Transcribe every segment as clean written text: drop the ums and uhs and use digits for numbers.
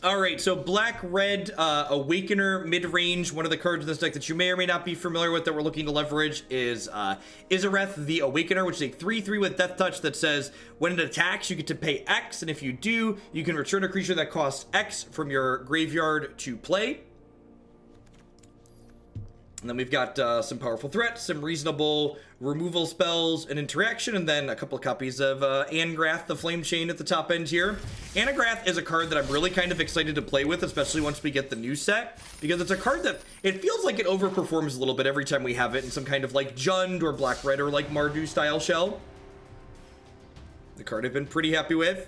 All right, so Black-Red Awakener mid-range. One of the cards in this deck that you may or may not be familiar with that we're looking to leverage is Isareth the Awakener, which is a 3/3 with Death Touch that says when it attacks, you get to pay X, and if you do, you can return a creature that costs X from your graveyard to play. And then we've got some powerful threats, some reasonable removal spells and interaction, and then a couple of copies of Angrath, the Flame Chain at the top end here. Angrath is a card that I'm really kind of excited to play with, especially once we get the new set, because it's a card that it feels like it overperforms a little bit every time we have it in some kind of like Jund or Black-Red or like Mardu style shell. The card I've been pretty happy with.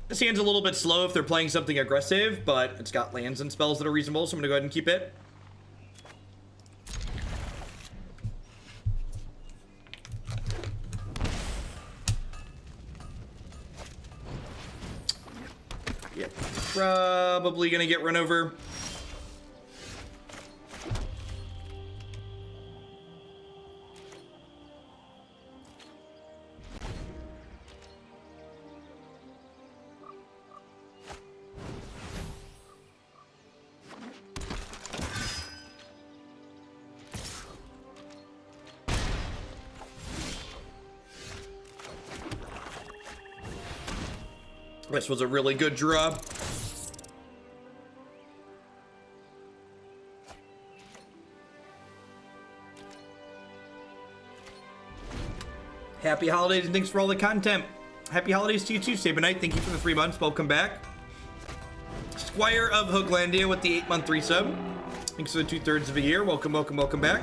This hand's a little bit slow if they're playing something aggressive, but it's got lands and spells that are reasonable, so I'm gonna go ahead and keep it. Yep, probably gonna get run over. This was a really good draw. Happy holidays and thanks for all the content. Happy holidays to you too, Sabanite. Thank you for the 3 months. Welcome back. Squire of Hooglandia with the 8-month resub. Thanks for the 2/3 of a year. Welcome, welcome, welcome back.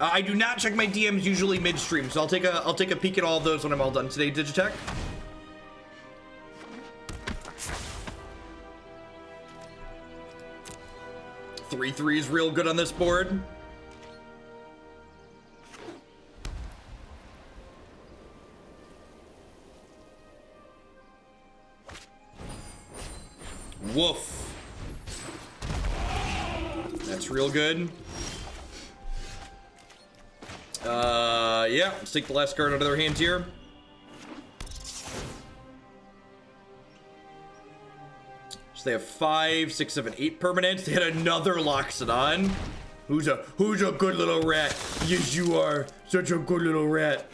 I do not check my DMs usually midstream, so I'll take a peek at all of those when I'm all done today, Digitech. Three threes real good on this board. Woof. That's real good. Yeah, let's take the last card out of their hands here. So they have 5, 6, 7, 8 permanents. They had another Loxodon. Who's a good little rat? Yes, you are. Such a good little rat.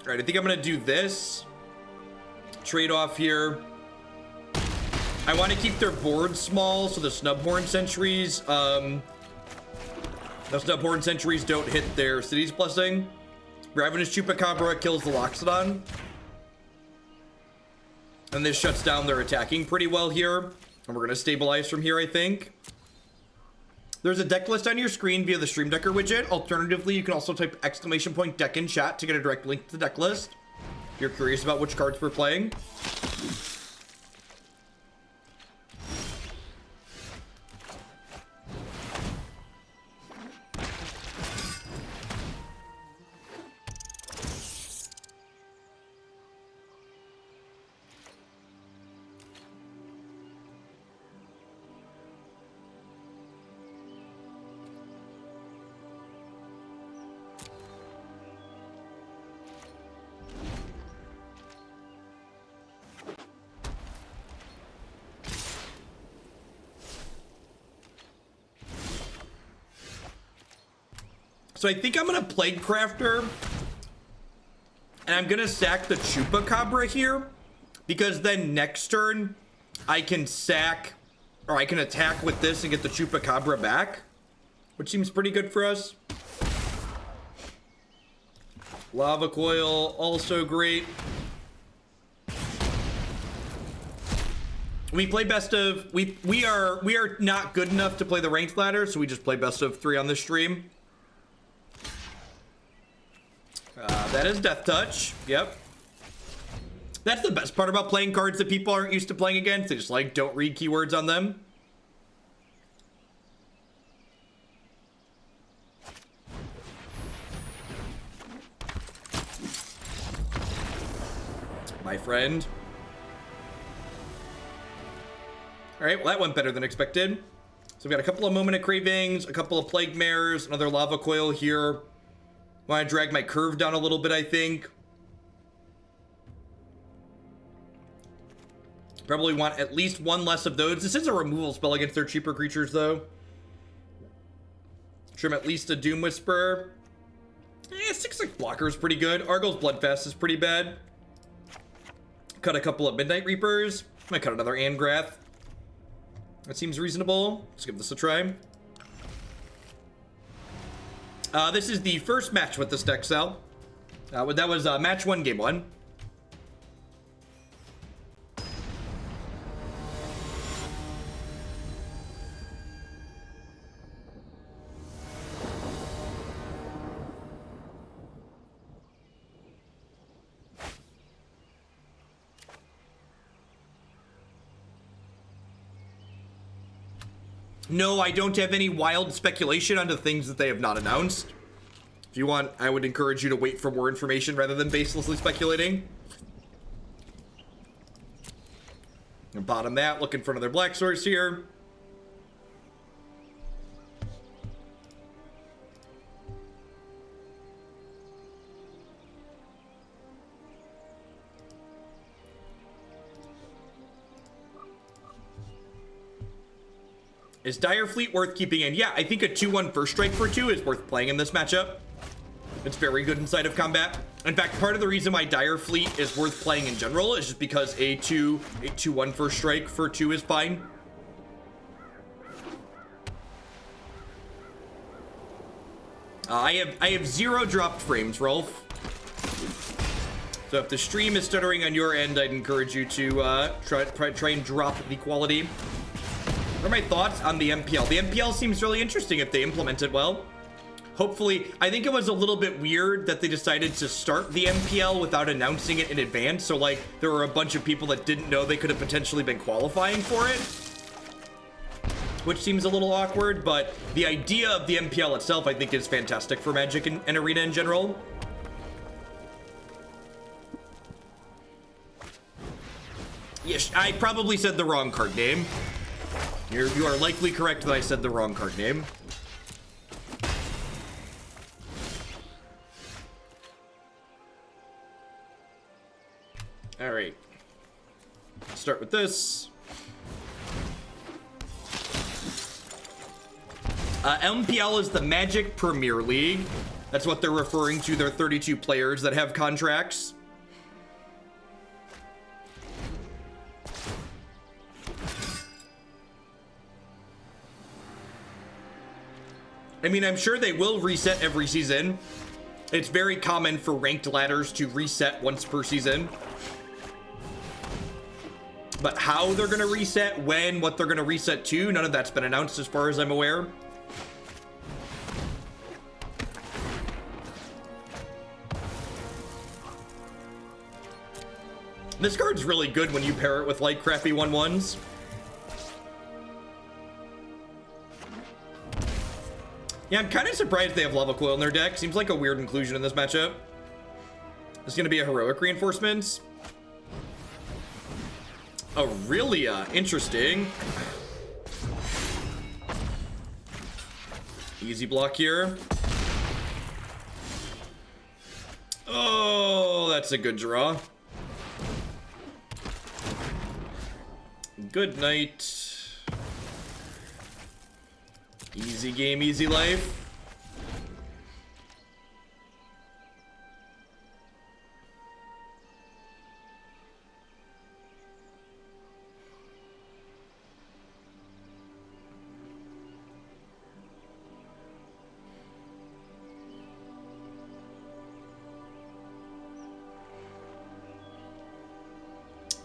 All right, I think I'm gonna do this. Trade off here. I want to keep their board small, so the Snubhorn Sentries, the Snubhorn Sentries don't hit their City's Blessing. Ravenous Chupacabra kills the Loxodon. And this shuts down their attacking pretty well here. And we're gonna stabilize from here, I think. There's a deck list on your screen via the Stream Decker widget. Alternatively, you can also type !deck in chat to get a direct link to the deck list if you're curious about which cards we're playing. So I think I'm gonna Plaguecrafter, and I'm gonna sack the Chupacabra here, because then next turn I can sack, or I can attack with this and get the Chupacabra back, which seems pretty good for us. Lava Coil, also great. We play best of, we are not good enough to play the ranked ladder, so we just play best of 3 on this stream. That is Death Touch, yep. That's the best part about playing cards that people aren't used to playing against. They just like don't read keywords on them. My friend. All right, well, that went better than expected. So we've got a couple of Moment of Cravings, a couple of Plague Mares, another Lava Coil here. Want to drag my curve down a little bit, I think. Probably want at least 1 less of those. This is a removal spell against their cheaper creatures, though. Trim at least a Doom Whisper. 6/6 blocker is pretty good. Arguel's Bloodfast is pretty bad. Cut a couple of Midnight Reapers. Might cut another Angrath. That seems reasonable. Let's give this a try. This is the first match with this deck, Sal. That was match 1, game 1. No, I don't have any wild speculation onto things that they have not announced. If you want, I would encourage you to wait for more information rather than baselessly speculating. And bottom that, looking for another black source here. Is Dire Fleet worth keeping in? Yeah, I think a 2/1 first strike for 2 is worth playing in this matchup. It's very good inside of combat. In fact, part of the reason why Dire Fleet is worth playing in general is just because a 2/1 first strike for 2 is fine. I have 0 dropped frames, Rolf. So if the stream is stuttering on your end, I'd encourage you to try and drop the quality. What are my thoughts on the MPL? The MPL seems really interesting if they implement it well. Hopefully, I think it was a little bit weird that they decided to start the MPL without announcing it in advance. So like, there were a bunch of people that didn't know they could have potentially been qualifying for it, which seems a little awkward, but the idea of the MPL itself, I think, is fantastic for Magic and Arena in general. Yes, I probably said the wrong card name. You are likely correct that I said the wrong card name. All right. Start with this. MPL is the Magic Premier League. That's what they're referring to. Their 32 players that have contracts. I mean, I'm sure they will reset every season. It's very common for ranked ladders to reset once per season. But how they're going to reset, when, what they're going to reset to, none of that's been announced as far as I'm aware. This card's really good when you pair it with like crappy 1/1s. Yeah, I'm kind of surprised they have Lava Coil in their deck. Seems like a weird inclusion in this matchup. This is going to be a Heroic Reinforcements. Aurelia, interesting. Easy block here. Oh, that's a good draw. Good night. Easy game, easy life.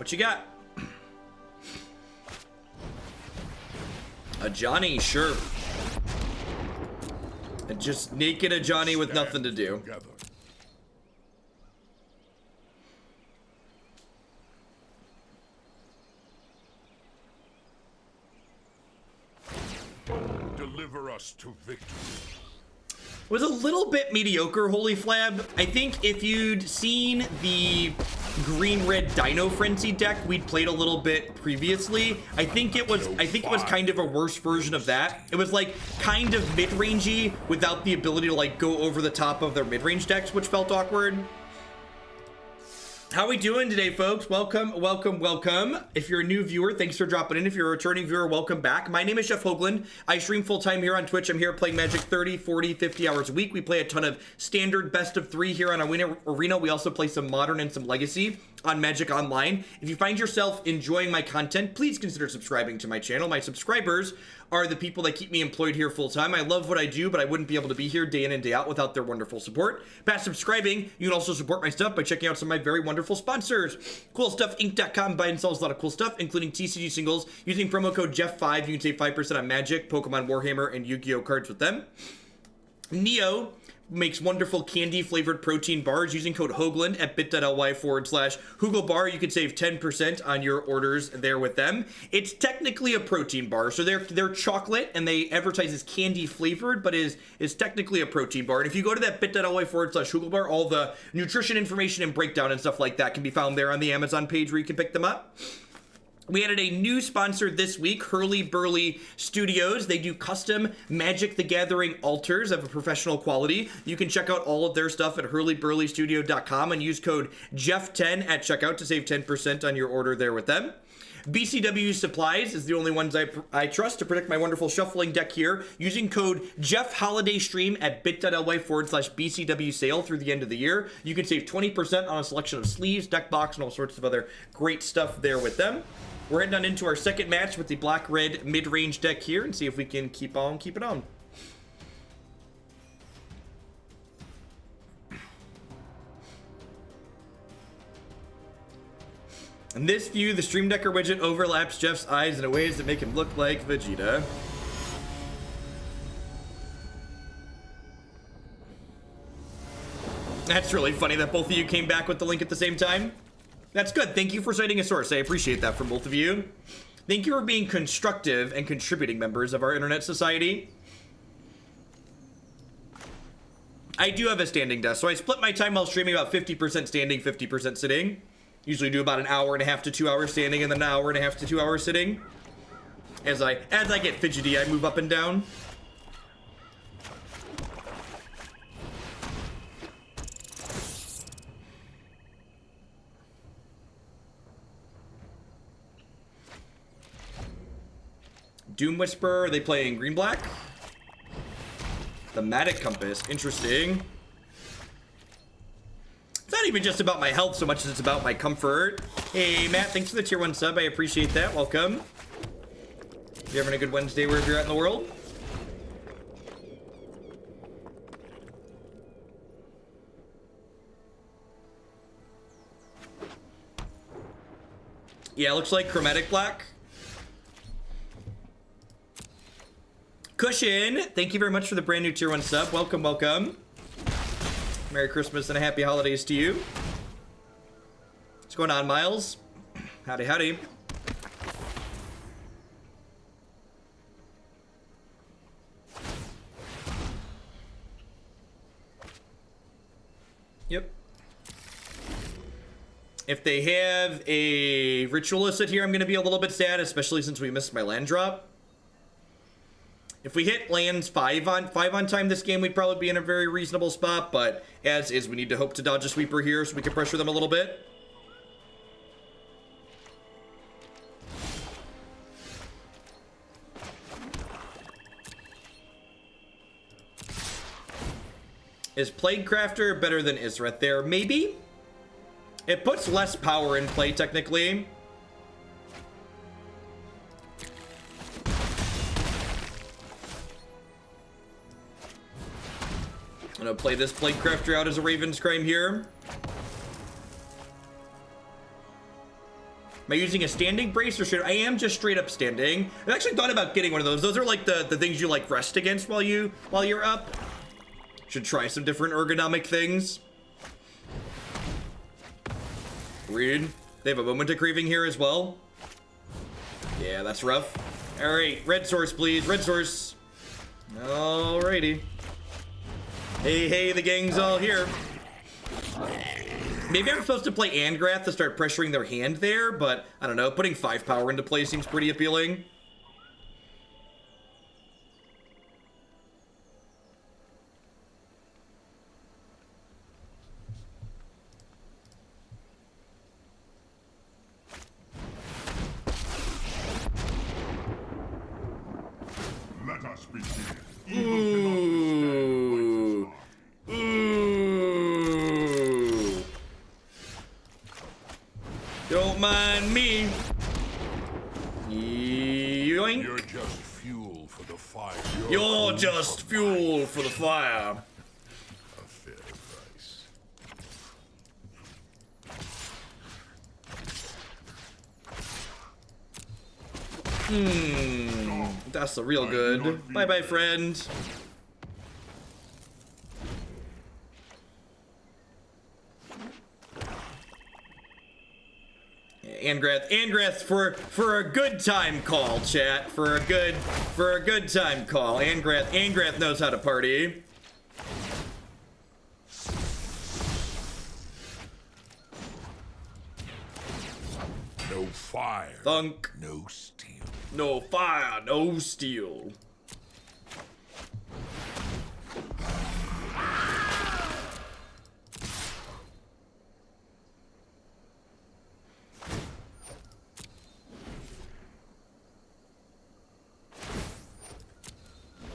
What you got? A Johnny, sure. And just naked a Johnny with nothing to do. Together. Deliver us to victory. Was a little bit mediocre, Holy Flab. I think if you'd seen the green-red Dino Frenzy deck we'd played a little bit previously, I think it was kind of a worse version of that. It was like kind of mid-rangey without the ability to like go over the top of their mid-range decks, which felt awkward. How we doing today, folks? Welcome, welcome, welcome. If you're a new viewer, thanks for dropping in. If you're a returning viewer, welcome back. My name is Jeff Hoagland. I stream full-time here on Twitch. I'm here playing Magic 30, 40, 50 hours a week. We play a ton of standard best of 3 here on Arena. We also play some Modern and some Legacy on Magic Online. If you find yourself enjoying my content, please consider subscribing to my channel. My subscribers are the people that keep me employed here full-time. I love what I do, but I wouldn't be able to be here day in and day out without their wonderful support. Past subscribing, you can also support my stuff by checking out some of my very wonderful sponsors. CoolStuffInc.com buys and sells a lot of cool stuff, including TCG singles. Using promo code Jeff5, you can save 5% on Magic, Pokemon, Warhammer, and Yu-Gi-Oh cards with them. Neo makes wonderful candy-flavored protein bars. Using code Hoagland at bit.ly/HoogleBar, you can save 10% on your orders there with them. It's technically a protein bar, so they're chocolate, and they advertise as candy-flavored, but is technically a protein bar. And if you go to that bit.ly/HoogleBar, all the nutrition information and breakdown and stuff like that can be found there on the Amazon page where you can pick them up. We added a new sponsor this week, Hurly Burly Studios. They do custom Magic the Gathering altars of a professional quality. You can check out all of their stuff at hurlyburlystudio.com and use code Jeff10 at checkout to save 10% on your order there with them. BCW Supplies is the only ones I trust to protect my wonderful shuffling deck here. Using code JeffHolidayStream at bit.ly/BCW sale through the end of the year. You can save 20% on a selection of sleeves, deck box, and all sorts of other great stuff there with them. We're heading on into our second match with the black-red mid-range deck here and see if we can keep it on. In this view, the Stream Decker widget overlaps Jeff's eyes in ways that make him look like Vegeta. That's really funny that both of you came back with the link at the same time. That's good. Thank you for citing a source. I appreciate that from both of you. Thank you for being constructive and contributing members of our internet society. I do have a standing desk, so I split my time while streaming about 50% standing, 50% sitting. Usually do about an hour and a half to 2 hours standing and then an hour and a half to 2 hours sitting. As I get fidgety, I move up and down. Doom Whisperer, are they playing green-black? Thematic Compass, interesting. It's not even just about my health so much as it's about my comfort. Hey, Matt, thanks for the tier 1 sub. I appreciate that. Welcome. You having a good Wednesday wherever you're at in the world? Yeah, looks like Chromatic Black. Cushion, thank you very much for the brand new tier 1 sub. Welcome, welcome. Merry Christmas and a happy holidays to you. What's going on, Miles? Howdy, howdy. Yep. If they have a Ritualist here, I'm going to be a little bit sad, especially since we missed my land drop. If we hit lands 5 on time this game, we'd probably be in a very reasonable spot, but as is, we need to hope to dodge a sweeper here so we can pressure them a little bit. Is Plaguecrafter better than Isareth there? Maybe? It puts less power in play, technically. I'm gonna play this Plaguecrafter out as a Raven's Crime here. Am I using a standing brace or should I am just straight up standing? I've actually thought about getting one of those. Those are like the things you like rest against while you're up. Should try some different ergonomic things. Rude. They have a moment of craving here as well. Yeah, that's rough. All right, red source, please. Red source. Alrighty. Hey, the gang's all here. Maybe I'm supposed to play Angrath to start pressuring their hand there, but I don't know. Putting 5 power into play seems pretty appealing. Let us begin. Ooh. Don't mind me. Yoink. You're just fuel for the fire. You're just fuel for the fire. A fair price. That's a real good. Bye-bye, friend. Angrath for a good time call, chat. For a good time call. Angrath knows how to party. No fire. Thunk. No steel. No fire, no steel.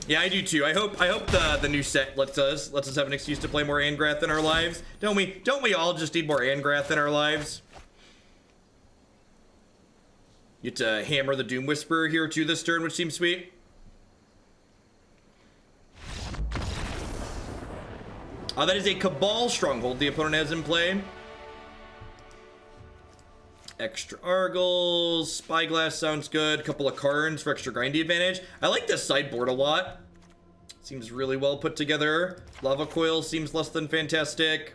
Yeah, I do too. I hope the new set lets us have an excuse to play more Angrath in our lives. Don't we all just need more Angrath in our lives? You get to hammer the Doom Whisperer here too this turn, which seems sweet. That is a Cabal Stronghold the opponent has in play. Extra Arguels, Spyglass sounds good. Couple of Karns for extra grindy advantage. I like this sideboard a lot. Seems really well put together. Lava Coil seems less than fantastic.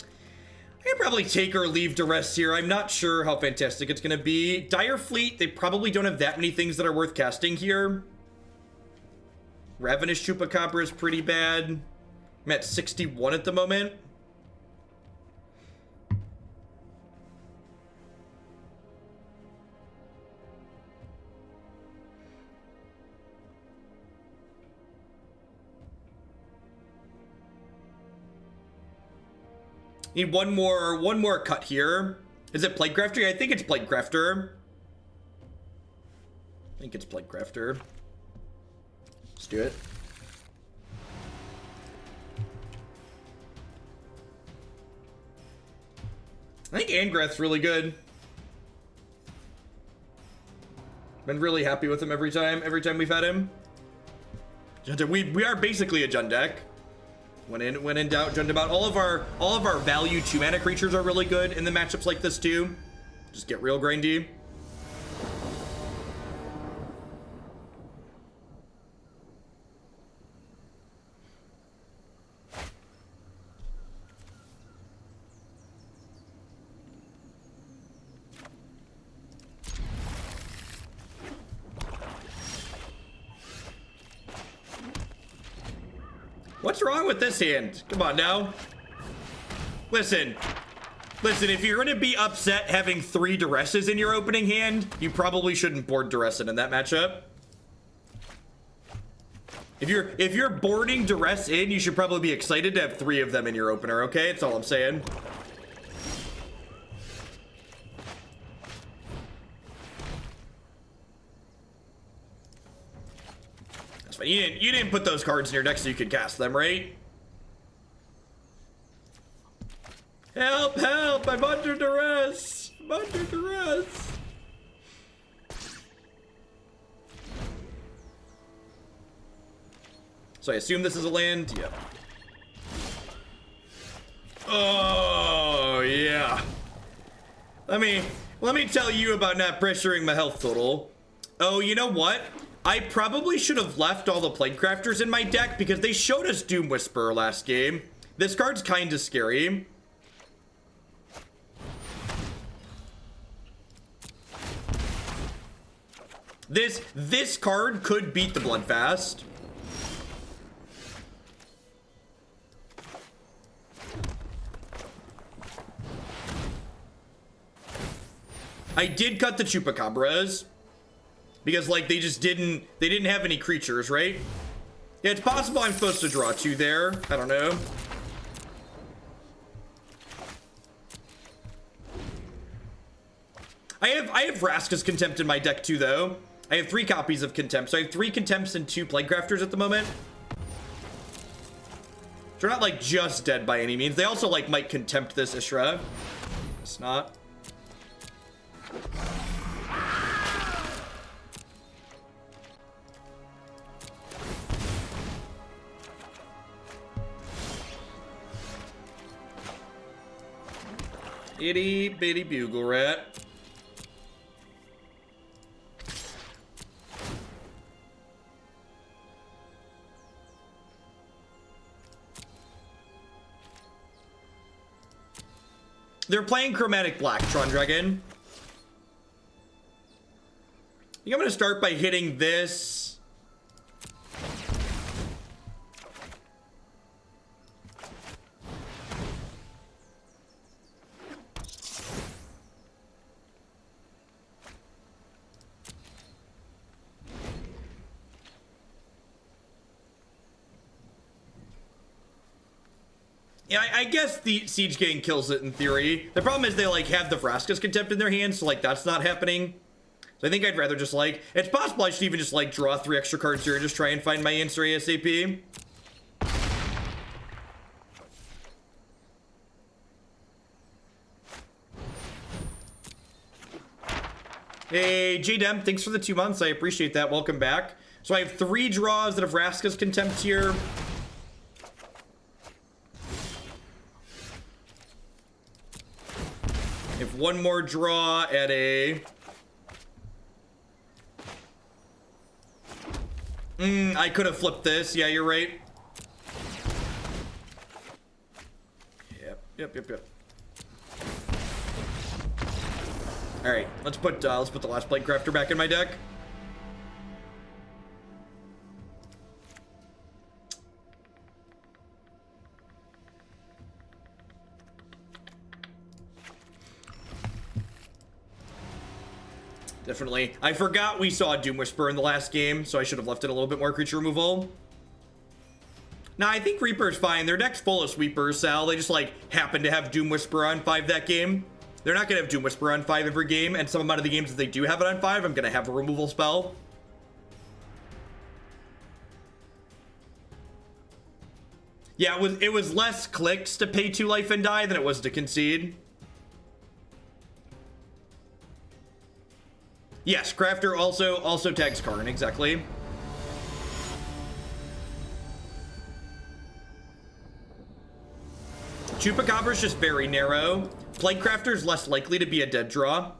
I could probably take or leave Duress here. I'm not sure how fantastic it's going to be. Dire Fleet, they probably don't have that many things that are worth casting here. Ravenous Chupacabra is pretty bad. I'm at 61 at the moment. Need one more cut here. Is it Plaguecrafter? I think it's Plaguecrafter. I think it's Plaguecrafter. Let's do it. I think Angrath's really good. Been really happy with him every time we've had him. We are basically a Jund deck. When in doubt, Jund about. All of our value 2-mana creatures are really good in the matchups like this too. Just get real grindy. What's wrong with this hand? Come on now. Listen, if you're gonna be upset having 3 Duresses in your opening hand, you probably shouldn't board Duress in that matchup. If you're boarding Duress in, you should probably be excited to have 3 of them in your opener, okay? That's all I'm saying. That's fine. You didn't put those cards in your deck so you could cast them, right? Help, help, I'm under duress. I'm under duress. So I assume this is a land? Yep. Oh, yeah. Let me tell you about not pressuring my health total. Oh, you know what? I probably should have left all the Plaguecrafters in my deck because they showed us Doom Whisperer last game. This card's kind of scary. This card could beat the Bloodfast. I did cut the Chupacabras because like they didn't have any creatures, right? Yeah, it's possible I'm supposed to draw 2 there. I don't know. I have Vraska's Contempt in my deck too, though. I have 3 copies of Contempt, so I have 3 Contempts and 2 Plaguecrafters at the moment. They're not like just dead by any means. They also like might Contempt this Ishra. It's not. Itty bitty Burglar Rat. They're playing Chromatic Black, Tron Dragon. I think I'm gonna start by hitting this. Yeah, I guess the Siege Gang kills it in theory. The problem is they like have the Vraska's Contempt in their hands, so like that's not happening. So I think I'd rather just like, it's possible I should even just like draw 3 extra cards here and just try and find my answer ASAP. Hey, J-Dem, thanks for the 2 months. I appreciate that. Welcome back. So I have 3 draws that have Vraska's Contempt here. If one more draw at a... I could have flipped this. Yeah, you're right. Yep. All right, let's put the last Plaguecrafter back in my deck. Definitely. I forgot we saw Doom Whisperer in the last game, so I should have left it a little bit more creature removal. Nah, I think Reaper's fine. Their deck's full of sweepers, Sal. They just, like, happen to have Doom Whisperer on 5 that game. They're not gonna have Doom Whisperer on 5 every game, and some amount of the games that they do have it on 5, I'm gonna have a removal spell. Yeah, it was less clicks to pay 2 life and die than it was to concede. Yes, Crafter also tags Karn, exactly. Chupacabra's just very narrow. Plaguecrafter's less likely to be a dead draw.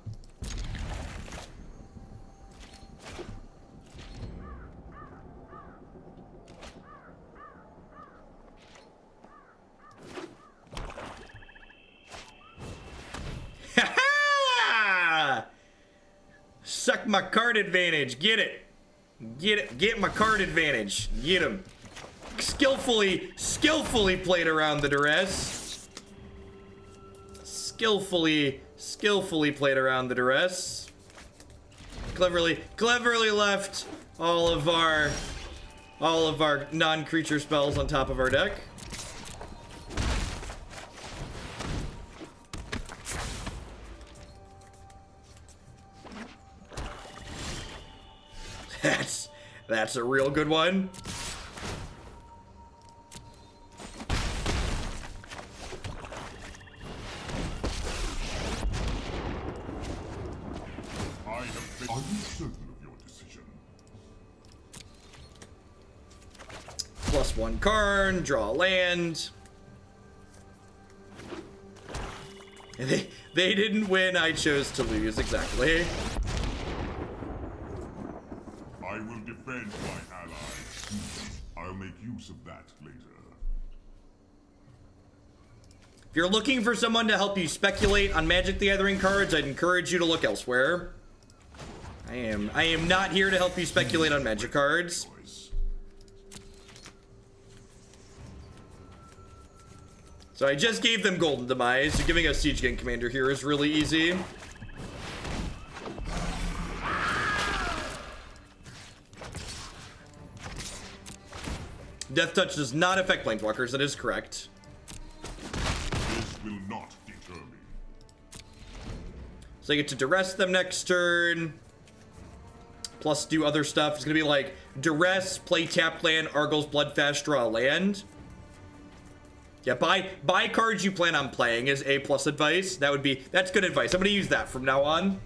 Suck my card advantage. Get it. Get my card advantage. Get him. Skillfully played around the Duress. Skillfully played around the Duress. Cleverly left all of our non-creature spells on top of our deck. That's a real good one. Are you certain of your decision? +1 Karn, draw a land. And They didn't win, I chose to lose, exactly. I will defend my allies. I'll make use of that later. If you're looking for someone to help you speculate on Magic the Gathering cards, I'd encourage you to look elsewhere. I am not here to help you speculate on Magic cards. So I just gave them Golden Demise, so giving us Siege Gang Commander here is really easy. Death Touch does not affect Planeswalkers, that is correct. This will not deter me. So I get to Duress them next turn. Plus do other stuff. It's gonna be like Duress, play tap land, Arguel's Bloodfast, draw a land. Yeah, buy cards you plan on playing is A+ advice. That's good advice. I'm gonna use that from now on.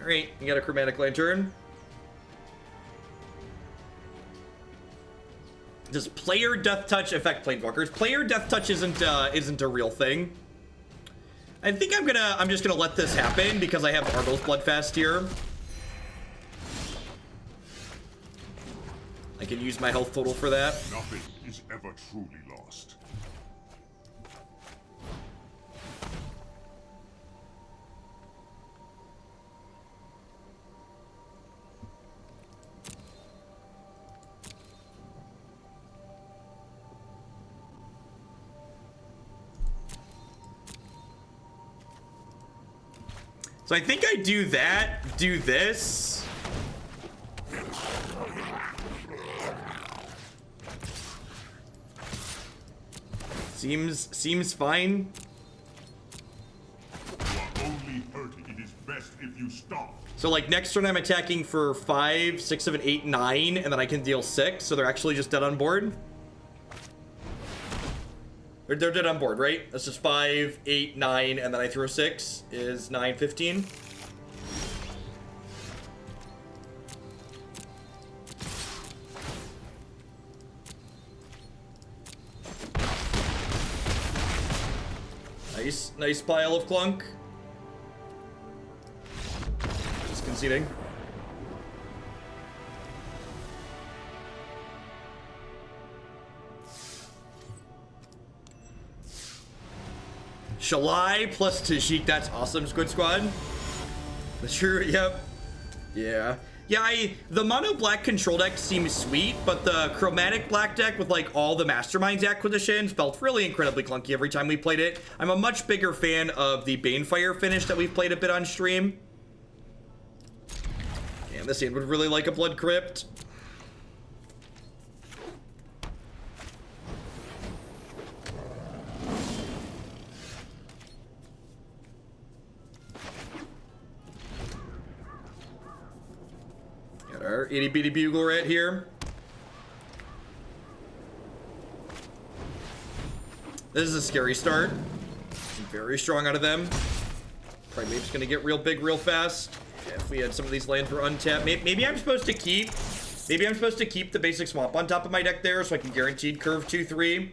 Alright, you got a Chromatic Lantern. Does player Death Touch affect Planeswalkers? Player Death Touch isn't a real thing. I think I'm just gonna let this happen because I have Arguel's Bloodfast here. I can use my health total for that. Nothing is ever truly lost. So I think I do that, do this. Seems fine. You are only hurting. It is best if you stop. So like next turn I'm attacking for 5, 6, 7, 8, 9, and then I can deal 6, so they're actually just dead on board. They're dead on board, right? That's just 5, 8, 9, and then I throw 6 is 9, 15. Nice pile of clunk. Just conceding. Shalai plus Tashik, that's awesome, Squid Squad. That's true, yep. Yeah. Yeah, the mono black control deck seems sweet, but the chromatic black deck with like all the Masterminds acquisitions felt really incredibly clunky every time we played it. I'm a much bigger fan of the Banefire finish that we've played a bit on stream. And this hand would really like a Blood Crypt. Our itty bitty Burglar Rat here. This is a scary start. Very strong out of them. Primate's gonna get real big real fast. Yeah, if we had some of these lands were untapped. Maybe I'm supposed to keep the basic swamp on top of my deck there so I can guaranteed curve 2-3.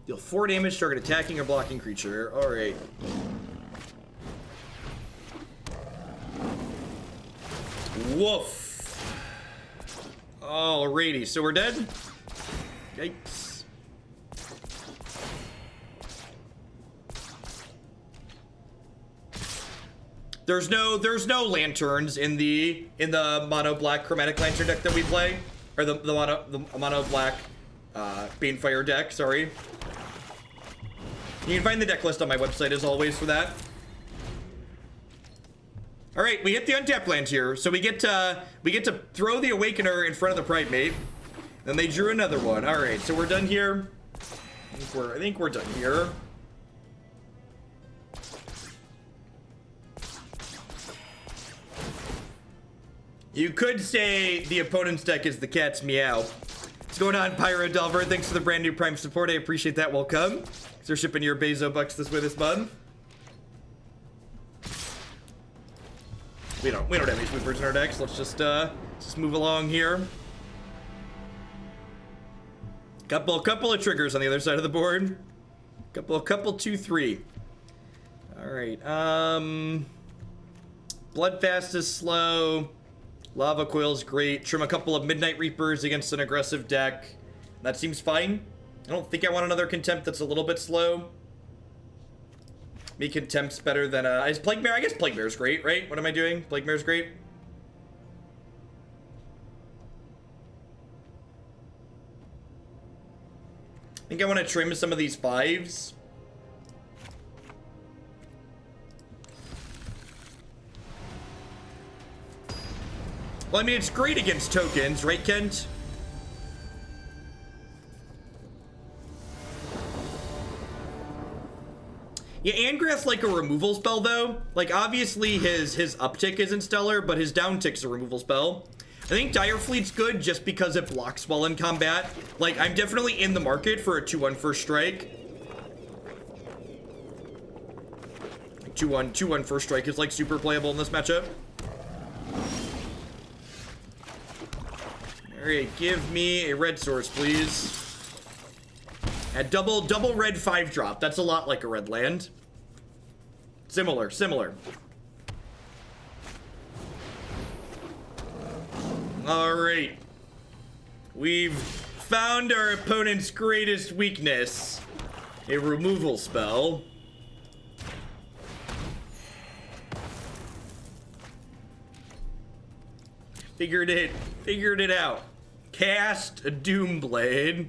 Deal 4 damage, target attacking or blocking creature. Alright. Woof. Alrighty, so we're dead. Yikes. There's no lanterns in the mono black chromatic lantern deck that we play, or the mono black Banefire deck. Sorry. You can find the deck list on my website as always for that. All right, we hit the untapped land here, so we get to throw the Awakener in front of the Primate. Then they drew another one. All right, so we're done here. I think we're done here. You could say the opponent's deck is the cat's meow. What's going on, Pyro Delver? Thanks for the brand new Prime support. I appreciate that. Welcome. Thanks for shipping your Bezo bucks this way this month. We don't have any sweepers in our decks. Let's just move along here. Couple of triggers on the other side of the board. Couple 2-3. All right. Bloodfast is slow. Lava Coil is great. Trim a couple of Midnight Reapers against an aggressive deck. That seems fine. I don't think I want another Contempt that's a little bit slow. Me Contempt's better than is Plague Mare? I guess Plague Mare's great, right? What am I doing? Plague Mare's great. I think I want to trim some of these 5s. Well, I mean, it's great against tokens, right, Kent? Yeah, Angrath's like a removal spell, though. Like, obviously, his uptick isn't stellar, but his downtick's a removal spell. I think Dire Fleet's good just because it blocks well in combat. Like, I'm definitely in the market for a 2-1 first strike. 2-1 first strike is, like, super playable in this matchup. Alright, give me a red source, please. A double red 5-drop. That's a lot like a red land. Similar. Alright. We've found our opponent's greatest weakness. A removal spell. Figured it out. Cast a Doomblade.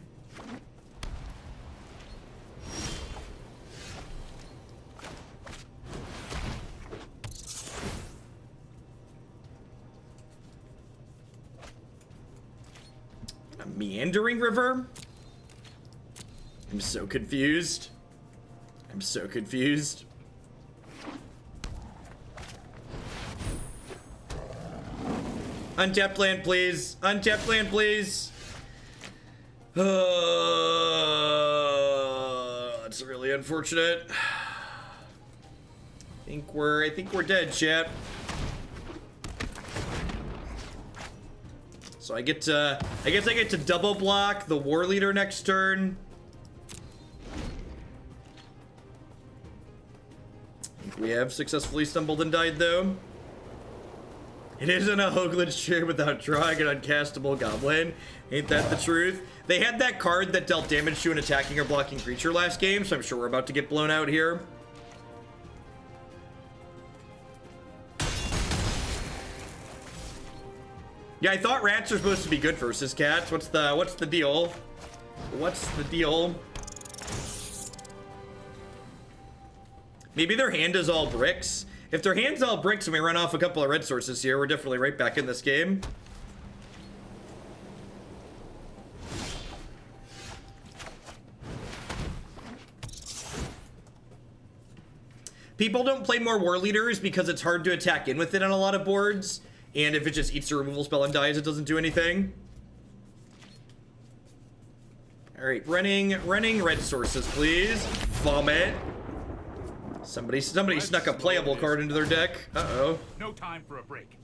A Meandering River? I'm so confused. Untapped land, please. Untapped land, please. That's really unfortunate. I think we're dead, chat. So I guess I get to double block the War Leader next turn. I think we have successfully stumbled and died, though. It isn't a Hoagland's chair without drawing an uncastable goblin. Ain't that the truth? They had that card that dealt damage to an attacking or blocking creature last game, so I'm sure we're about to get blown out here. Yeah, I thought rats are supposed to be good versus cats. What's the deal? What's the deal? Maybe their hand is all bricks. If their hand's all bricks and we run off a couple of red sources here, we're definitely right back in this game. People don't play more War Leaders because it's hard to attack in with it on a lot of boards. And if it just eats a removal spell and dies, it doesn't do anything. Alright, running red sources, please. Vomit. Somebody snuck a playable card into their deck. Uh-oh. No time for a break.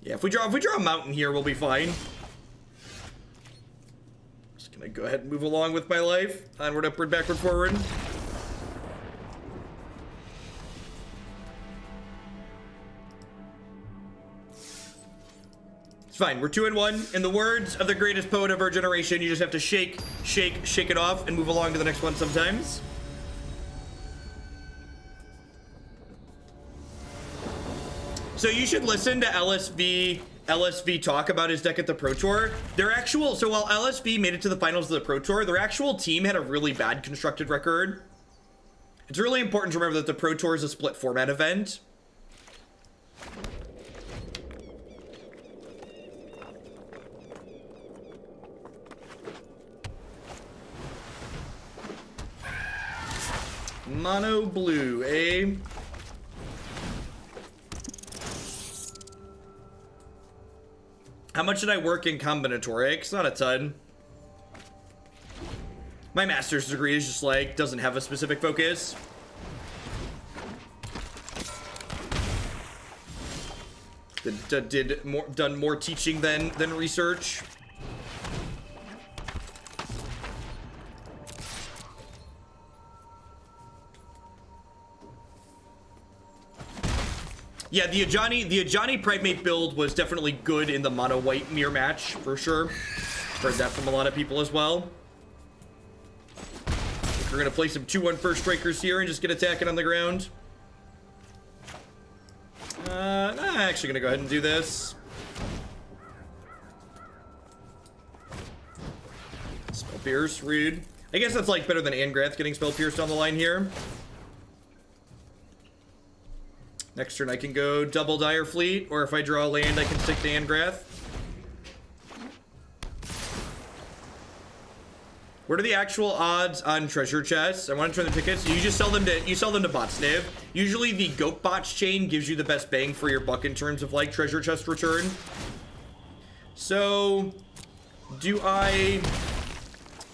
Yeah, if we draw a mountain here, we'll be fine. Just gonna go ahead and move along with my life. Onward, upward, backward, forward. It's fine. We're 2-1. In the words of the greatest poet of our generation, you just have to shake it off and move along to the next one sometimes. So you should listen to LSV talk about his deck at the Pro Tour. So while LSV made it to the finals of the Pro Tour, their actual team had a really bad constructed record. It's really important to remember that the Pro Tour is a split format event. Mono blue, eh? How much did I work in combinatorics? Not a ton. My master's degree is just like, doesn't have a specific focus. Done more teaching than research. Yeah, the Ajani Primate build was definitely good in the mono white mirror match for sure. Heard that from a lot of people as well. We're gonna play some 2-1 first strikers here and just get attacking on the ground. I'm actually gonna go ahead and do this. Spell Pierce, rude. I guess that's like better than Angrath getting Spell Pierced on the line here. Next turn I can go double Dire Fleet, or if I draw a land I can stick to Angrath. What are the actual odds on treasure chests? I want to turn the tickets. You just sell them to Botsnav. Usually the Goat Bots chain gives you the best bang for your buck in terms of like treasure chest return. So do I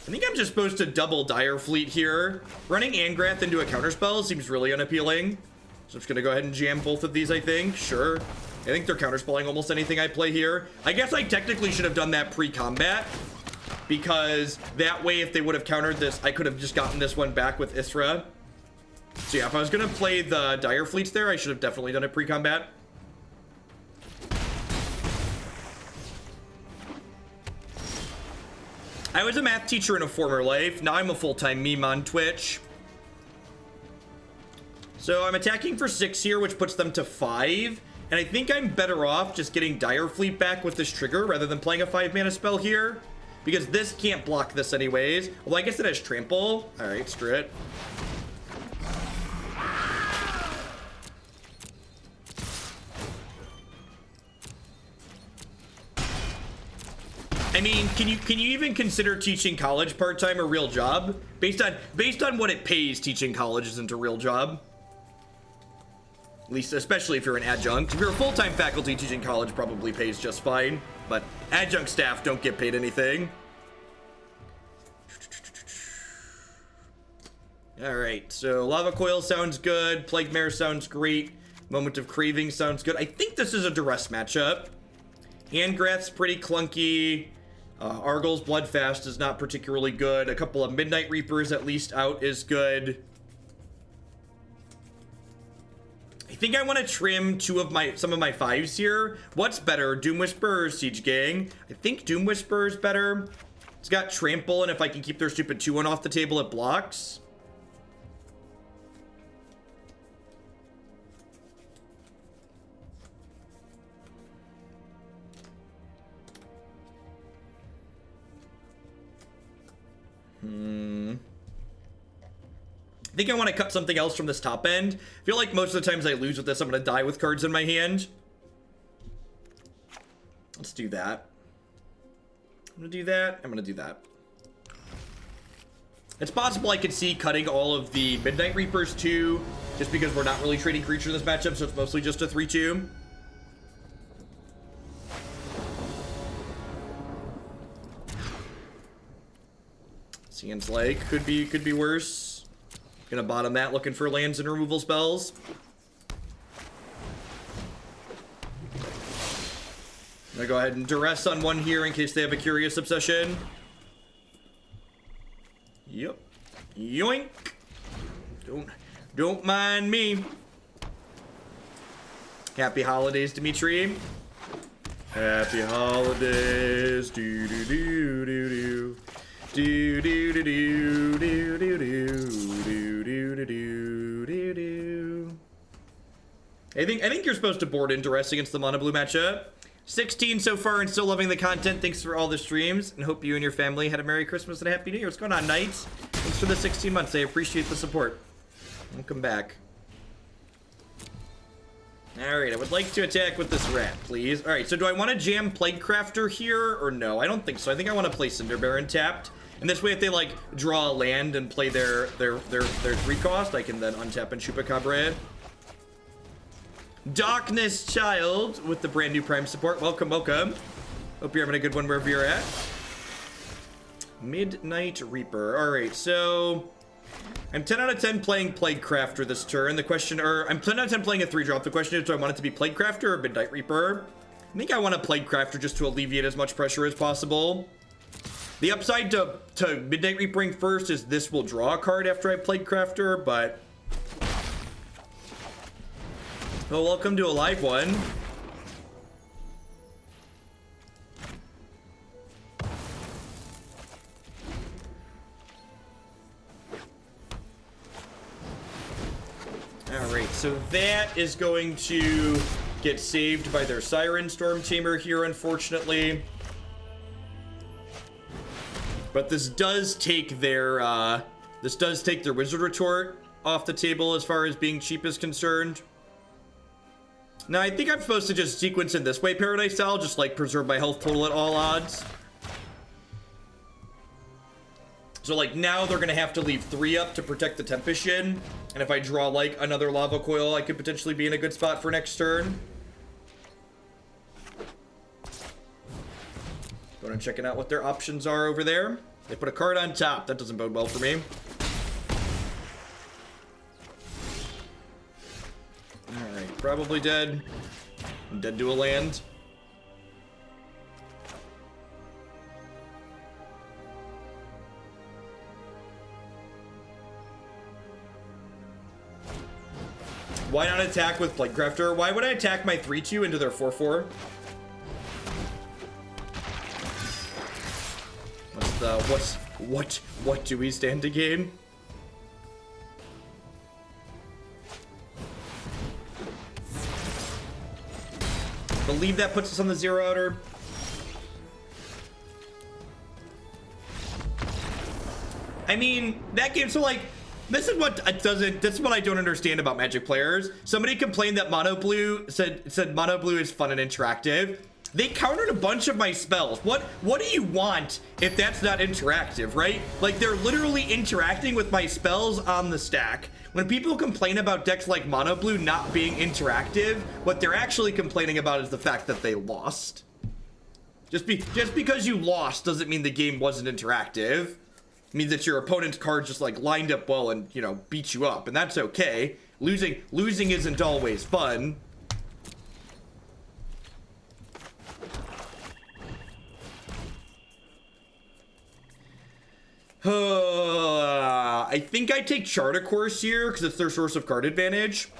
think I'm just supposed to double Dire Fleet here. Running Angrath into a counterspell seems really unappealing. So I'm just gonna go ahead and jam both of these, I think. Sure. I think they're counterspelling almost anything I play here. I guess I technically should have done that pre-combat, because that way if they would have countered this, I could have just gotten this one back with Isra. So yeah, if I was gonna play the Dire Fleets there, I should have definitely done it pre-combat. I was a math teacher in a former life. Now I'm a full-time meme on Twitch. So I'm attacking for 6 here, which puts them to 5. And I think I'm better off just getting Dire Fleet back with this trigger rather than playing a 5-mana spell here, because this can't block this anyways. Although I guess it has trample. All right, screw it. I mean, can you even consider teaching college part-time a real job? Based on what it pays, teaching college isn't a real job. At least, especially if you're an adjunct. If you're a full-time faculty, teaching college probably pays just fine. But adjunct staff don't get paid anything. Alright, so Lava Coil sounds good. Plague Mare sounds great. Moment of Craving sounds good. I think this is a Duress matchup. Angrath's pretty clunky. Arguel's Bloodfast is not particularly good. A couple of Midnight Reapers at least out is good. I think I want to trim some of my 5s here. What's better, Doom Whisperer or Siege Gang? I think Doom Whisperer is better. It's got trample, and if I can keep their stupid 2-1 off the table, it blocks. I think I want to cut something else from this top end. I feel like most of the times I lose with this, I'm going to die with cards in my hand. Let's do that. I'm going to do that. I'm going to do that. It's possible I could see cutting all of the Midnight Reapers too, just because we're not really trading creature in this matchup, so it's mostly just a 3-2. Seems like could be worse. Gonna bottom that, looking for lands and removal spells. I'm gonna go ahead and Duress on one here in case they have a Curious Obsession. Yep. Yoink. Don't mind me. Happy holidays, Dimitri. Happy holidays. Do do do do do. Do do do do do do do do do do do. I think you're supposed to board in Duress against the mono blue matchup. 16 so far and still loving the content. Thanks for all the streams and hope you and your family had a Merry Christmas and a Happy New Year. What's going on, Knights? Thanks for the 16 months. I appreciate the support. Welcome back. Alright, I would like to attack with this rat, please. Alright, so do I want to jam Plaguecrafter here or no? I don't think so. I think I want to play Cinder Barren tapped. And this way, if they like draw a land and play their 3-cost, I can then untap and Chupacabra it. Darkness Child with the brand new Prime support. Welcome, welcome. Hope you're having a good one wherever you're at. Midnight Reaper. Alright, so I'm 10 out of 10 playing Plaguecrafter this turn. The question, I'm 10 out of 10 playing a 3-drop. The question is, do I want it to be Plaguecrafter or Midnight Reaper? I think I want a Plaguecrafter just to alleviate as much pressure as possible. The upside to Midnight Reapering first is this will draw a card after I Plaguecrafter, but... Well, welcome to a live one. Alright, so that is going to get saved by their Siren Storm Chamber here, unfortunately. But this does take their Wizard Retort off the table as far as being cheap is concerned. Now, I think I'm supposed to just sequence in this way, Paradise style, just like preserve my health total at all odds. So, like, now they're gonna have to leave 3 up to protect the Tempest Shin. And if I draw, like, another Lava Coil, I could potentially be in a good spot for next turn. Going and checking out what their options are over there. They put a card on top. That doesn't bode well for me. Alright, probably dead. I'm dead to a land. Why not attack with Plaguecrafter? Why would I attack my 3-2 into their 4-4? What do we stand to gain? Believe that puts us on the 0 outer. I mean, that game, so like, this is what I don't understand about Magic players. Somebody complained that Mono Blue said Mono Blue is fun and interactive. They countered a bunch of my spells. What do you want if that's not interactive, right? Like, they're literally interacting with my spells on the stack. When people complain about decks like Mono Blue not being interactive, what they're actually complaining about is the fact that they lost. Just because you lost doesn't mean the game wasn't interactive. It means that your opponent's cards just like lined up well and, you know, beat you up, and that's okay. Losing isn't always fun. I think I take Charter Course here because it's their source of card advantage.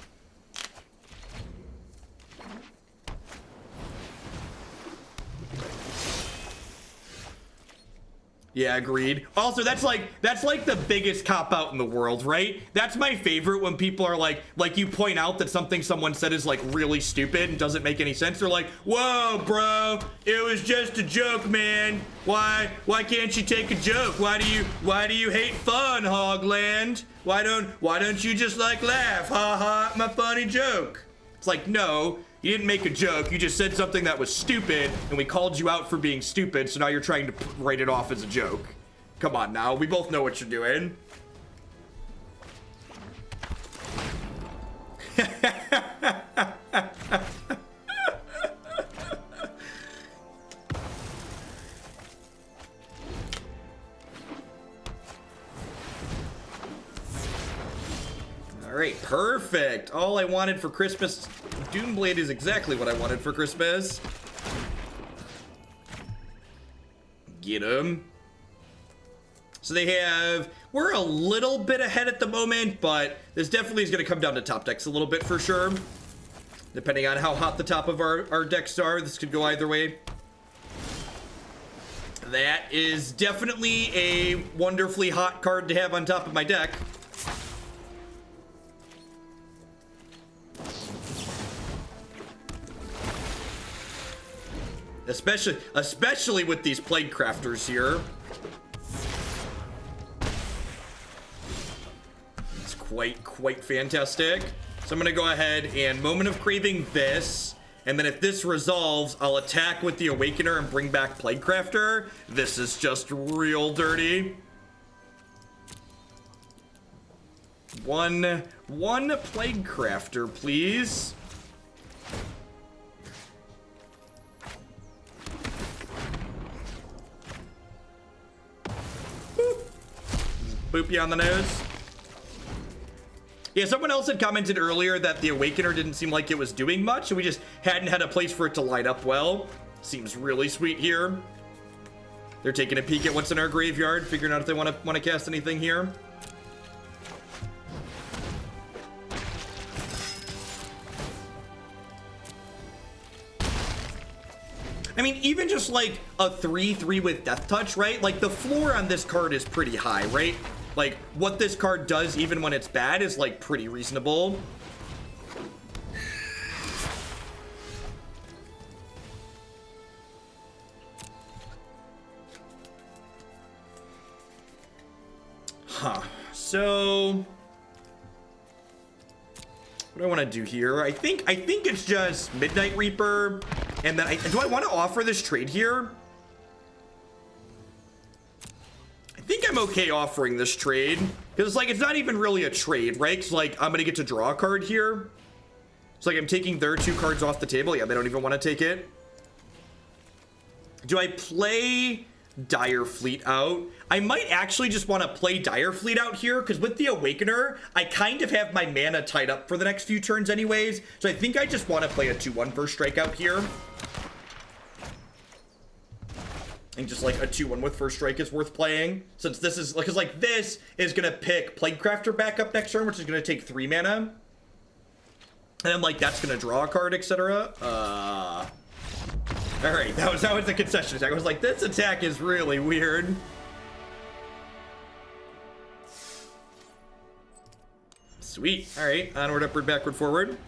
Yeah, agreed. Also, that's like the biggest cop-out in the world, right? That's my favorite when people are like you point out that something someone said is like really stupid and doesn't make any sense. They're like, whoa, bro, it was just a joke, man. Why can't you take a joke? Why do you hate fun, Hogland? Why don't you just like laugh? Ha ha, my funny joke. It's like, no. You didn't make a joke, you just said something that was stupid, and we called you out for being stupid, so now you're trying to write it off as a joke. Come on now, we both know what you're doing. Alright, perfect. All I wanted for Christmas. Doomblade is exactly what I wanted for Christmas. Get him. So they have... We're a little bit ahead at the moment, but this definitely is going to come down to top decks a little bit for sure. Depending on how hot the top of our decks are, this could go either way. That is definitely a wonderfully hot card to have on top of my deck. Especially with these Plaguecrafters here. It's quite fantastic. So I'm gonna go ahead and Moment of Craving this, and then if this resolves, I'll attack with the Awakener and bring back Plaguecrafter. This is just real dirty. One Plaguecrafter, please. Boop you on the nose. Yeah, someone else had commented earlier that the Awakener didn't seem like it was doing much, and we just hadn't had a place for it to line up well. Seems really sweet here. They're taking a peek at what's in our graveyard, figuring out if they want to cast anything here. I mean, even just like a 3/3 with Death Touch, right? Like the floor on this card is pretty high, right? Like what this card does, even when it's bad, is like pretty reasonable. Huh. So what do I want to do here? I think it's just Midnight Reaper, and then do I want to offer this trade here? I think I'm okay offering this trade because it's like it's not even really a trade, right? It's like I'm gonna get to draw a card here. It's like I'm taking their 2 cards off the table. Yeah, they don't even want to take it. Do I play Dire Fleet out? I might actually just want to play Dire Fleet out here because with the Awakener, I kind of have my mana tied up for the next few turns anyways. So I think I just want to play a 2/1 first strike out here. And just like a 2/1 with first strike is worth playing. Since this is, because like this is going to pick Plaguecrafter back up next turn, which is going to take 3 mana. And then like that's going to draw a card, etc. All right, that was the concession attack. I was like, this attack is really weird. Sweet. All right, onward, upward, backward, forward.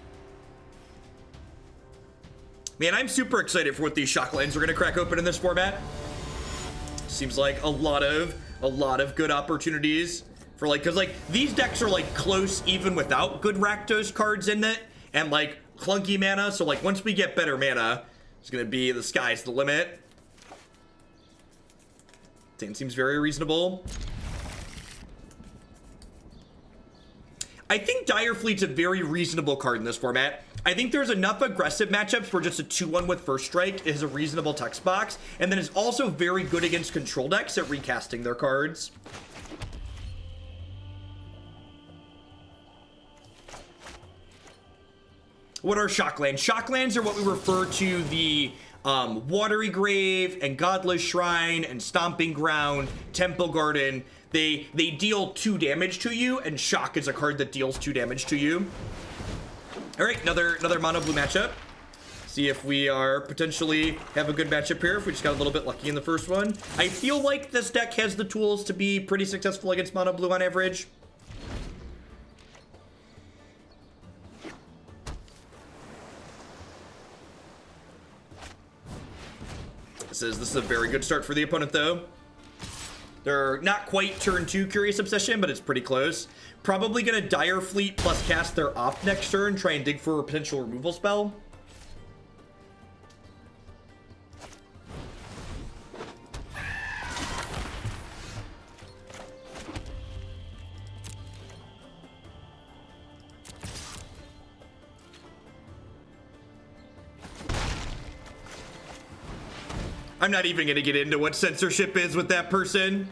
Man, I'm super excited for what these Shocklands are going to crack open in this format. Seems like a lot of good opportunities for like, because like these decks are like close even without good Rakdos cards in it and like clunky mana. So like once we get better mana, it's going to be the sky's the limit. It seems very reasonable. I think Dire Fleet's a very reasonable card in this format. I think there's enough aggressive matchups where just a 2/1 with first strike is a reasonable text box, and then it's also very good against control decks at recasting their cards. What are Shocklands? Shocklands are what we refer to the Watery Grave and Godless Shrine and Stomping Ground, Temple Garden. They deal 2 damage to you, and Shock is a card that deals 2 damage to you. All right, another mono blue matchup. See if we are potentially have a good matchup here. If we just got a little bit lucky in the first one. I feel like this deck has the tools to be pretty successful against mono blue on average. This is a very good start for the opponent, though. They're not quite turn 2 Curious Obsession, but it's pretty close. Probably gonna Dire Fleet plus cast their Op next turn, try and dig for a potential removal spell. I'm not even gonna get into what censorship is with that person.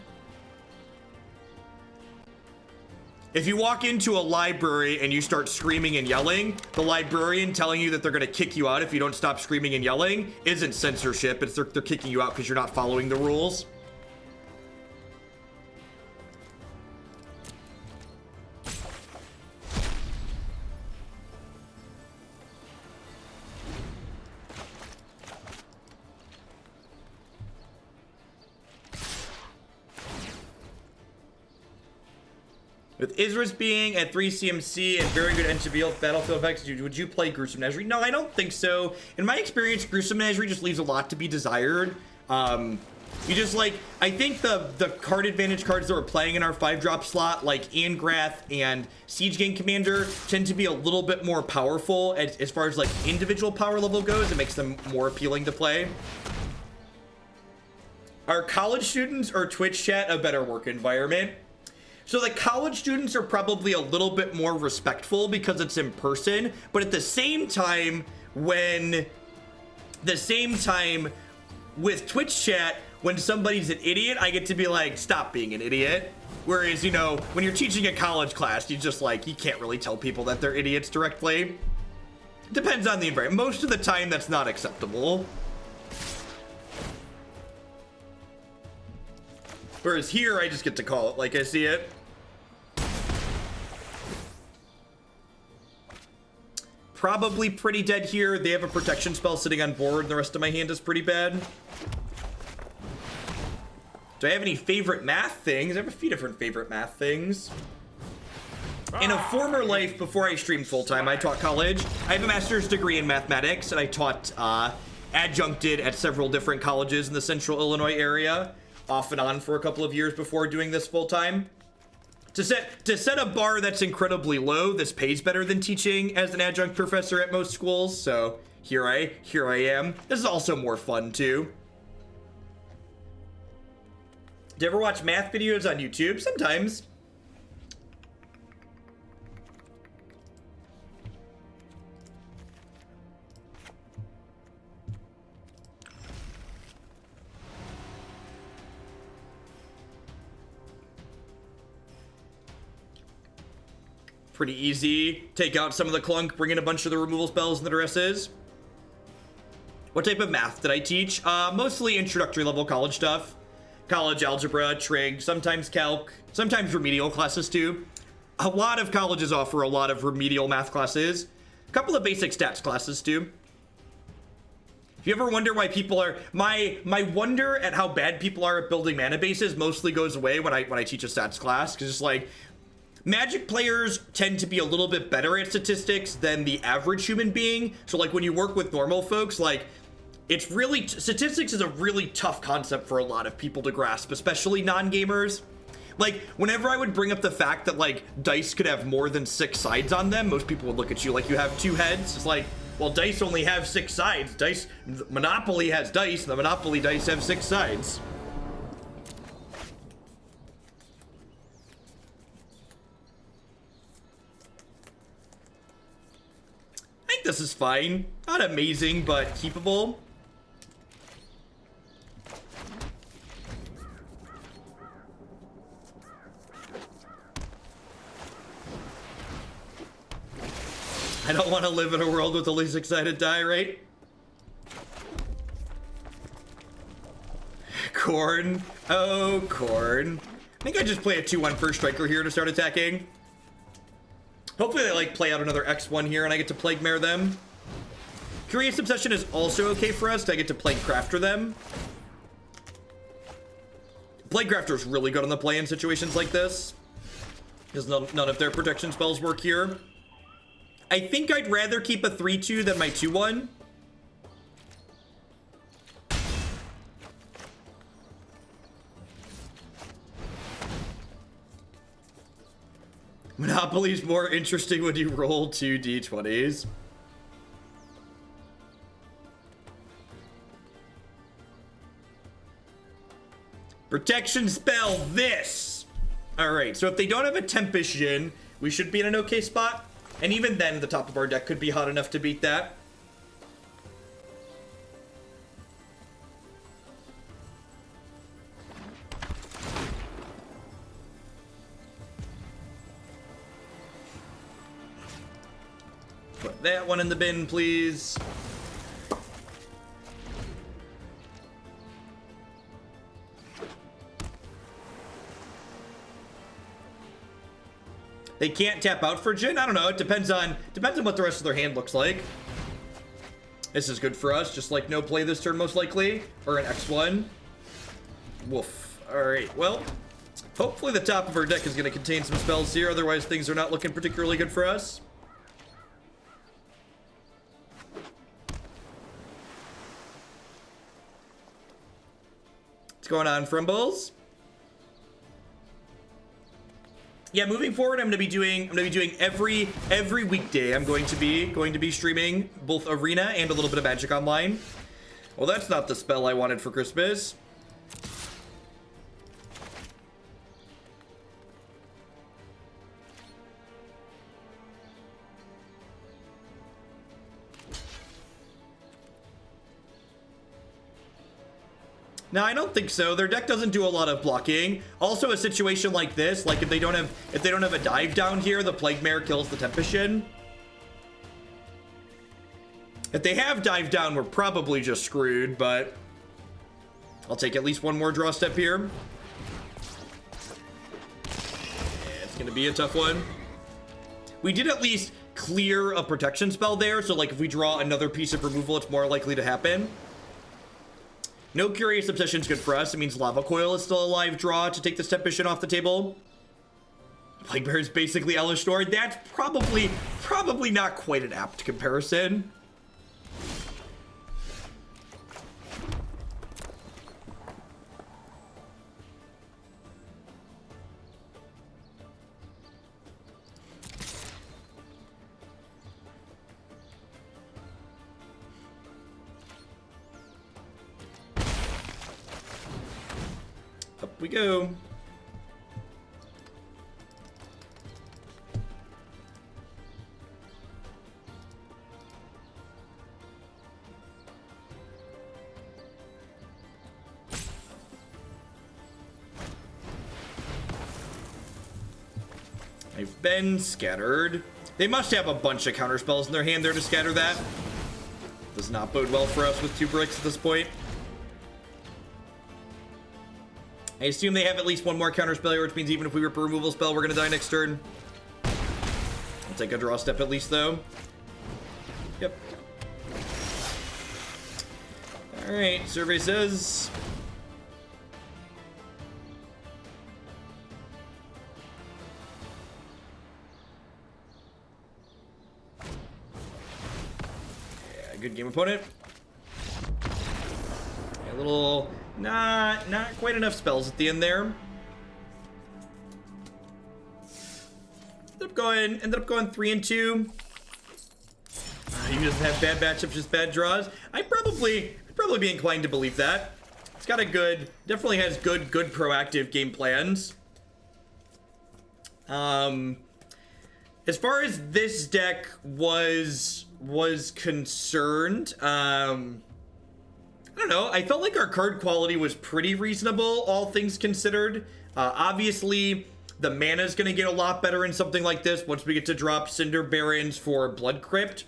If you walk into a library and you start screaming and yelling, the librarian telling you that they're gonna kick you out if you don't stop screaming and yelling isn't censorship. It's they're kicking you out because you're not following the rules. With Isareth being at 3 CMC and very good NCBL battlefield effects, would you play Gruesome Menagerie? No, I don't think so. In my experience, Gruesome Menagerie just leaves a lot to be desired. You just like, I think the card advantage cards that we're playing in our 5-drop slot, like Angrath and Siege Gang Commander, tend to be a little bit more powerful as far as like individual power level goes. It makes them more appealing to play. Are college students or Twitch chat a better work environment? So the college students are probably a little bit more respectful because it's in person, but at the same time, with Twitch chat, when somebody's an idiot, I get to be like, stop being an idiot. Whereas, you know, when you're teaching a college class, you just like, you can't really tell people that they're idiots directly. Depends on the environment. Most of the time, that's not acceptable. Whereas here, I just get to call it like I see it. Probably pretty dead here. They have a protection spell sitting on board, and the rest of my hand is pretty bad. Do I have any favorite math things? I have a few different favorite math things. In a former life, before I streamed full-time, I taught college. I have a master's degree in mathematics, and I taught adjuncted at several different colleges in the central Illinois area, off and on for a couple of years before doing this full-time. To set a bar that's incredibly low, this pays better than teaching as an adjunct professor at most schools, so here I am. This is also more fun, too. Do you ever watch math videos on YouTube? Sometimes. Pretty easy. Take out some of the clunk, bring in a bunch of the removal spells and the Duresses. What type of math did I teach? Mostly introductory level college stuff. College algebra, trig, sometimes calc, sometimes remedial classes too. A lot of colleges offer a lot of remedial math classes. A couple of basic stats classes too. If you ever wonder why people are... My wonder at how bad people are at building mana bases mostly goes away when I teach a stats class. Because it's like... Magic players tend to be a little bit better at statistics than the average human being. So like when you work with normal folks, like it's really, statistics is a really tough concept for a lot of people to grasp, especially non-gamers. Like whenever I would bring up the fact that like dice could have more than 6 sides on them, most people would look at you like you have 2 heads. It's like, well, dice only have 6 sides. Monopoly has dice, and the Monopoly dice have 6 sides. I think this is fine. Not amazing, but keepable. I don't want to live in a world with the least excited die rate. Corn. Oh, corn. I think I just play a 2-1 first striker here to start attacking. Hopefully they like play out another X1 here and I get to Plague Mare them. Curious Obsession is also okay for us. I get to Plaguecrafter them. Plaguecrafter is really good on the play in situations like this, because none of their protection spells work here. I think I'd rather keep a 3-2 than my 2-1. Monopoly's more interesting when you roll 2 d20s. Protection spell this! Alright, so if they don't have a Tempest Djinn, we should be in an okay spot. And even then, the top of our deck could be hot enough to beat that. Put that one in the bin, please. They can't tap out for Djinn? I don't know. It depends on what the rest of their hand looks like. This is good for us. Just like no play this turn, most likely. Or an X1. Woof. Alright, well. Hopefully the top of our deck is going to contain some spells here. Otherwise, things are not looking particularly good for us. What's going on, Frimbles? Yeah, moving forward, I'm gonna be doing every weekday. I'm going to be streaming both Arena and a little bit of Magic Online. Well, that's not the spell I wanted for Christmas. No, I don't think so. Their deck doesn't do a lot of blocking. Also, a situation like this, like if they don't have a dive down here, the Plague Mare kills the Temptation. If they have dive down, we're probably just screwed, but I'll take at least one more draw step here. Yeah, it's gonna be a tough one. We did at least clear a protection spell there, so like if we draw another piece of removal, it's more likely to happen. No Curious Obsession's good for us. It means Lava Coil is still a live draw to take this Temptation off the table. Plague Bear is basically Hellish Sword. That's probably not quite an apt comparison. Up we go. I've been scattered. They must have a bunch of counter spells in their hand there to scatter that. Does not bode well for us with 2 bricks at this point. I assume they have at least one more counter spell here, which means even if we rip a removal spell, we're gonna die next turn. I'll take a draw step at least, though. Yep. Alright, survey says... Yeah, good game, opponent. A little... Not quite enough spells at the end there. Ended up going 3 and 2. He doesn't have bad matchups, just bad draws. I'd probably be inclined to believe that. It's got a definitely has good proactive game plans. As far as this deck was concerned, I don't know. I felt like our card quality was pretty reasonable, all things considered. Obviously, the mana is going to get a lot better in something like this once we get to drop Cinder Barrens for Blood Crypt.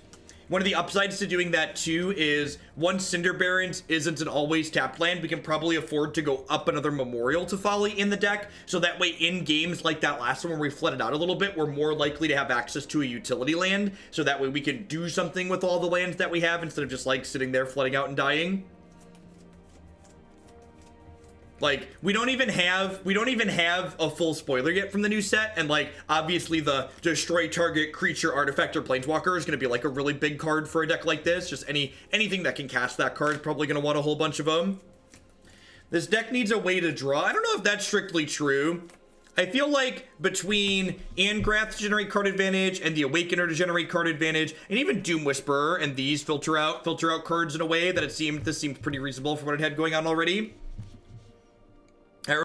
One of the upsides to doing that, too, is once Cinder Barrens isn't an always tapped land, we can probably afford to go up another Memorial to Folly in the deck. So that way, in games like that last one where we flooded out a little bit, we're more likely to have access to a utility land. So that way, we can do something with all the lands that we have instead of just, like, sitting there flooding out and dying. Like, we don't even have a full spoiler yet from the new set, and like, obviously the destroy target creature, artifact, or planeswalker is gonna be like a really big card for a deck like this. Just anything that can cast that card is probably gonna want a whole bunch of them. This deck needs a way to draw. I don't know if that's strictly true. I feel like between Angrath to generate card advantage and the Awakener to generate card advantage, and even Doom Whisperer and these filter out cards in a way that this seemed pretty reasonable for what it had going on already.